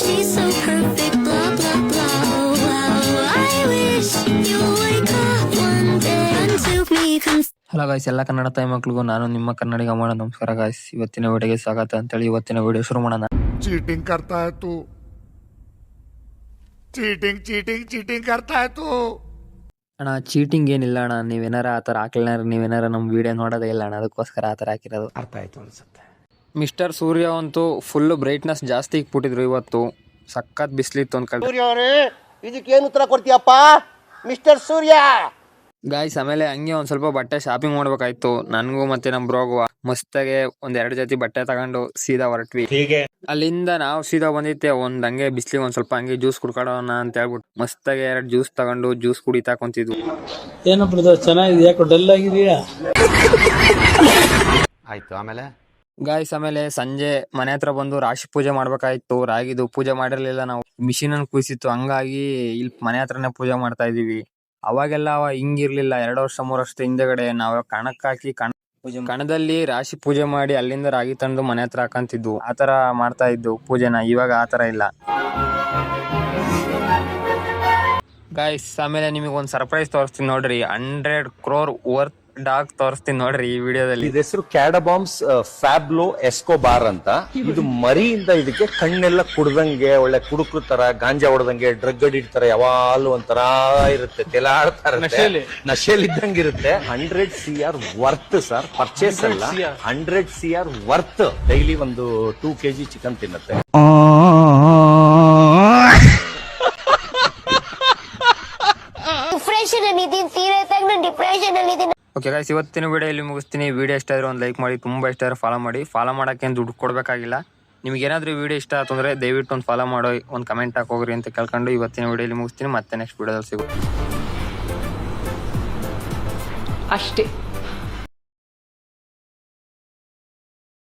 she's so perfect, blah blah blah. Wow, I wish you'll wake up one day and to me come. Hello guys, ಎಲ್ಲ ಕನ್ನಡ ತಾಯಿ ಮಕ್ಳಿಗೂ ನಾನು ನಿಮ್ಮ ಕನ್ನಡಿಗ ಮಾಡೋಣ. ನಮಸ್ಕಾರ ಗಾಯ್ಸ್, ಇವತ್ತಿನ ವಿಡಿಯೋಗೆ ಸ್ವಾಗತ ಅಂತೇಳಿ ಇವತ್ತಿನ ವಿಡಿಯೋ ಶುರು ಮಾಡೋಣ. चीटिंग करता है तू, चीटिंग चीटिंग चीटिंग करता है तू. ಅಣ್ಣ ಚೀಟಿಂಗ್ ಏನಿಲ್ಲ ಅಣ್ಣ, ನೀವೇನಾರ ಆ ಥರ ಹಾಕಿಲ್ಲ, ನೀವೇನಾರ ನಮ್ಮ ವಿಡಿಯೋ ನೋಡೋದೇ ಇಲ್ಲ ಅಣ್ಣ, ಅದಕ್ಕೋಸ್ಕರ ಆ ಥರ ಹಾಕಿರೋದು. ಅರ್ಥ ಆಯ್ತು ಅನ್ಸುತ್ತೆ. ಮಿಸ್ಟರ್ ಸೂರ್ಯ ಅಂತೂ ಫುಲ್ ಬ್ರೈಟ್ನೆಸ್ ಜಾಸ್ತಿ ಇಕ್ಬಿಟ್ಟಿದ್ರು ಇವತ್ತು. ಸಖತ್ ಬಿಸಿಲಿತ್ತು ಒಂದು ಕಡೆ. ಸೂರ್ಯ ಅವರೇ, ಇದಕ್ಕೇನು ಉತ್ತರ ಕೊಡ್ತೀಯಪ್ಪ ಮಿಸ್ಟರ್ ಸೂರ್ಯ? ಗಾಯ್ಸ್, ಆಮೇಲೆ ಹಂಗೆ ಒಂದ್ ಸ್ವಲ್ಪ ಬಟ್ಟೆ ಶಾಪಿಂಗ್ ಮಾಡ್ಬೇಕಾಯ್ತು ನನಗೂ ಮತ್ತೆ ನಮ್ ಬ್ರೋಗು. ಮಸ್ತಾಗೆ ಒಂದ್ ಜೊತೆ ಬಟ್ಟೆ ತಗೊಂಡು ಸೀದಾ ಹೊರಟ್ವಿ. ಅಲ್ಲಿಂದ ನಾವು ಸೀದಾ ಬಂದಿತ್ತೆ ಒಂದ್ ಹಂಗೆ ಬಿಸ್ಲಿಗೆ ಒಂದ್ ಸ್ವಲ್ಪ ಹಂಗೆ ಜ್ಯೂಸ್ ಕುಡ್ಕೊಳ್ಳೋಣ ಅಂತ ಹೇಳ್ಬಿಟ್ಟು ಮಸ್ತಾಗೆ 2 ಜ್ಯೂಸ್ ತಗೊಂಡು ಜ್ಯೂಸ್ ಕುಡಿತಾ ಕುಂತಿದ್ವು. ಏನೋ ಬ್ರದರ್ ಚೆನ್ನಾಗಿದೆ, ಯಾಕೋ ಡಲ್ ಆಗಿದೆಯಾ? ಆಯ್ತು. ಆಮೇಲೆ ಗಾಯ್ಸ್, ಆಮೇಲೆ ಸಂಜೆ ಮನೆ ಹತ್ರ ಬಂದು ರಾಶಿ ಪೂಜೆ ಮಾಡ್ಬೇಕಾಯ್ತು. ರಾಗಿದು ಪೂಜೆ ಮಾಡಿರ್ಲಿಲ್ಲ ನಾವು, ಮಿಷಿನ್ ಅನ್ನು ಕುಯ್ಸಿತ್ತು, ಹಂಗಾಗಿ ಇಲ್ಲಿ ಮನೆ ಹತ್ರನೇ ಪೂಜೆ ಮಾಡ್ತಾ ಇದೀವಿ. ಅವಾಗೆಲ್ಲ ಹಿಂಗಿರ್ಲಿಲ್ಲ. 2 ವರ್ಷ 3 ವರ್ಷದ ಹಿಂದೆಗಡೆ ನಾವು ಕಣಕ್ ಹಾಕಿ ಕಣದಲ್ಲಿ ರಾಶಿ ಪೂಜೆ ಮಾಡಿ ಅಲ್ಲಿಂದ ರಾಗಿ ತಂದು ಮನೆ ಹತ್ರ ಹಾಕಂತಿದ್ವು. ಆತರ ಮಾಡ್ತಾ ಇದ್ದು ಪೂಜೆನ. ಇವಾಗ ಆತರ ಇಲ್ಲ ಗಾಯ್ಸ್. ಆಮೇಲೆ ನಿಮಗೆ ಒಂದ್ ಸರ್ಪ್ರೈಸ್ ತೋರಿಸ್ತೀನಿ ನೋಡ್ರಿ. 100 crore ವರ್ತ್ ಡಾಗ್ ತೋರಿಸ್ತೀನಿ ನೋಡ್ರಿ ಈ ವಿಡಿಯೋದಲ್ಲಿ. ಇದ ಹೆಸರು ಕ್ಯಾಡಬಾಮ್ಸ್ ಫ್ಯಾಬ್ಲೋ ಎಸ್ಕೋಬಾರ್ ಅಂತ. ಇದು ಮರಿಯಿಂದ ಇದಕ್ಕೆ ಕಣ್ಣೆಲ್ಲ ಕುಡ್ದಂಗೆ, ಒಳ್ಳೆ ಕುಡುಕ್ರು ತರ, ಗಾಂಜಾ ಹೊಡೆದಂಗೆ, ಡ್ರಗ್ ಅಡಿಕ್ಟ್ ತರ ಯಾವಾಗ್ಲೂ ಒಂಥರ ಇರುತ್ತೆ, ತೆಲಾಡ್ತಾ ಇರುತ್ತೆ, ನಶೆಲ್ ಇದ್ದಂಗೆ ಇರುತ್ತೆ. 100 CR ವರ್ತ್ ಸರ್, ಪರ್ಚೇಸ್ ಅಲ್ಲ, 100 CR ವರ್ತ್. ಡೈಲಿ ಒಂದು 2 kg ಚಿಕನ್ ತಿನ್ನುತ್ತೆ. ಓಕೆ ಗಾಯ್ಸ್, ಇವತ್ತಿನ ವಿಡಿಯೋ ಇಲ್ಲಿ ಮುಗಿಸ್ತೀನಿ. ವಿಡಿಯೋ ಇಷ್ಟ ಆದ್ರೆ ಒಂದು ಲೈಕ್ ಮಾಡಿ, ತುಂಬಾ ಇಷ್ಟ ಆದ್ರೆ ಫಾಲೋ ಮಾಡಿ. ಫಾಲೋ ಮಾಡಕ್ಕೆ ದುಡ್ಡು ಕೊಡ್ಬೇಕಾಗಿಲ್ಲ. ನಿಮ್ಗೆ ಏನಾದ್ರೂ ವಿಡಿಯೋ ಇಷ್ಟ ಆಯ್ತು ಅಂದ್ರೆ ದಯವಿಟ್ಟು ಒಂದು ಫಾಲೋ ಮಾಡೋ, ಒಂದು ಕಮೆಂಟ್ ಹಾಕೋಗ್ರಿ ಅಂತ ಕೇಳ್ಕೊಂಡು ಇವತ್ತಿನ ವಿಡಿಯೋ ಇಲ್ಲಿ ಮುಗಿಸ್ತೀನಿ. ಮತ್ತೆ ನೆಕ್ಸ್ಟ್ ವಿಡಿಯೋದಲ್ಲಿ ಸಿಗುತ್ತೆ ಅಷ್ಟೇ.